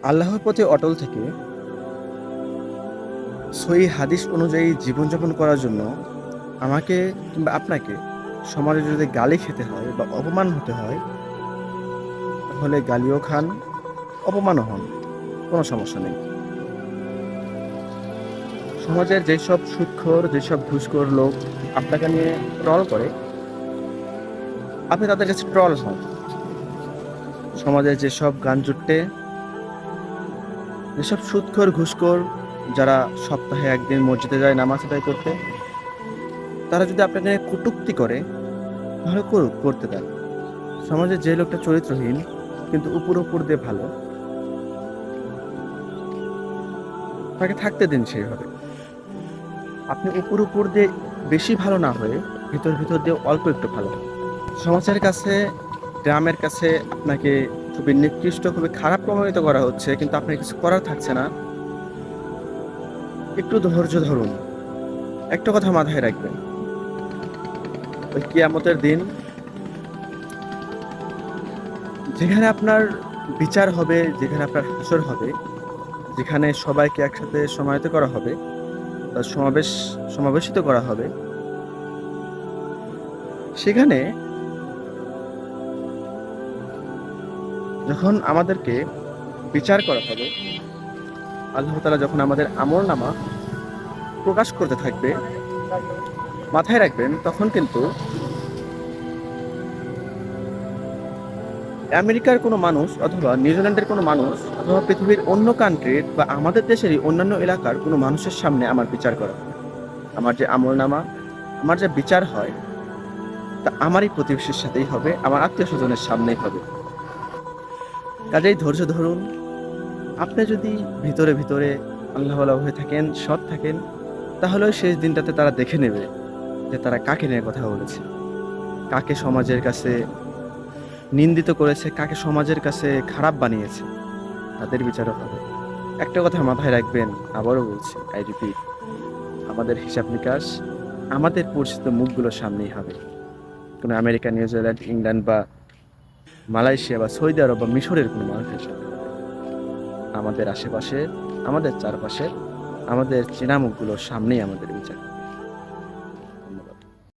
আল্লাহর প্রতি অটল থেকে সহিহ হাদিস অনুযায়ী জীবনযাপন করার জন্য আমাকে কিংবা আপনাকে সমাজে যদি গালি খেতে হয় বা অপমান হতে হয়, তাহলে গালিও খান, অপমানও হন, কোনো সমস্যা নেই। সমাজের যেসব সুদখোর, যেসব ঘুষখোর লোক আপনাকে নিয়ে ট্রল করে, আপনি তাদের কাছে ট্রল হন। সমাজের যেসব গানজুট্টে, যেসব সুদখোর, ঘুষখোর, যারা সপ্তাহে একদিন মসজিদে যায় নামাজ আদায় করতে, তারা যদি আপনাকে নিয়ে কটূক্তি করে, তাহলে করুক, করতে দেন। সমাজে যে লোকটা চরিত্রহীন কিন্তু উপর উপর দিয়ে ভালো, তাকে থাকতে দিন সেইভাবে। আপনি উপর উপর দিয়ে বেশি ভালো না হয়ে ভিতর ভিতর দিয়ে অল্প একটু ভালো হন। সমাজের কাছে, গ্রামের কাছে আপনাকে খুবই নিকৃষ্ট, খুবই খারাপ প্রমাণিত করা হচ্ছে, কিন্তু আপনার কিছু করার থাকছে না। একটু ধৈর্য ধরুন। একটা কথা মাথায় রাখবেন, ওই কিয়ামতের দিন যেখানে আপনার বিচার হবে, যেখানে আপনার হাসর হবে, যেখানে সবাইকে একসাথে সমাহিত করা হবে বা সমাবেশিত করা হবে, সেখানে যখন আমাদেরকে বিচার করা হবে, আল্লাহ তাআলা যখন আমাদের আমলনামা প্রকাশ করতে থাকবে, মাথায় রাখবেন তখন কিন্তু আমেরিকার কোনো মানুষ অথবা নিউজিল্যান্ডের কোনো মানুষ অথবা পৃথিবীর অন্য কান্ট্রির বা আমাদের দেশেরই অন্যান্য এলাকার কোনো মানুষের সামনে আমার বিচার করা হবে। আমার যে আমলনামা, আমার যে বিচার হয়, তা আমারই প্রতিবেশীর সাথেই হবে, আমার আত্মীয় স্বজনের সামনেই হবে। কাজেই ধৈর্য ধরুন। আপনি যদি ভিতরে ভিতরে আল্লাহওয়ালা হয়ে থাকেন, সৎ থাকেন, তাহলে ওই শেষ দিনটাতে তারা দেখে নেবে যে তারা কাকে নিয়ে কথা বলেছে, কাকে সমাজের কাছে নিন্দিত করেছে, কাকে সমাজের কাছে খারাপ বানিয়েছে, তাদের বিচারও হবে। একটা কথা মাথায় রাখবেন, আবারও বলছি, আই রিপিট, আমাদের হিসাব নিকাশ আমাদের পরিচিত মুখগুলোর সামনেই হবে। কোনো আমেরিকা, নিউজিল্যান্ড, ইংল্যান্ড বা মালয়েশিয়া বা সৌদি আরব বা মিশরের কোনো মানুষের সাথে হবে না। আমাদের আশেপাশে, আমাদের চারপাশে, আমাদের চেনা মুখগুলোর সামনেই আমাদের বিচার।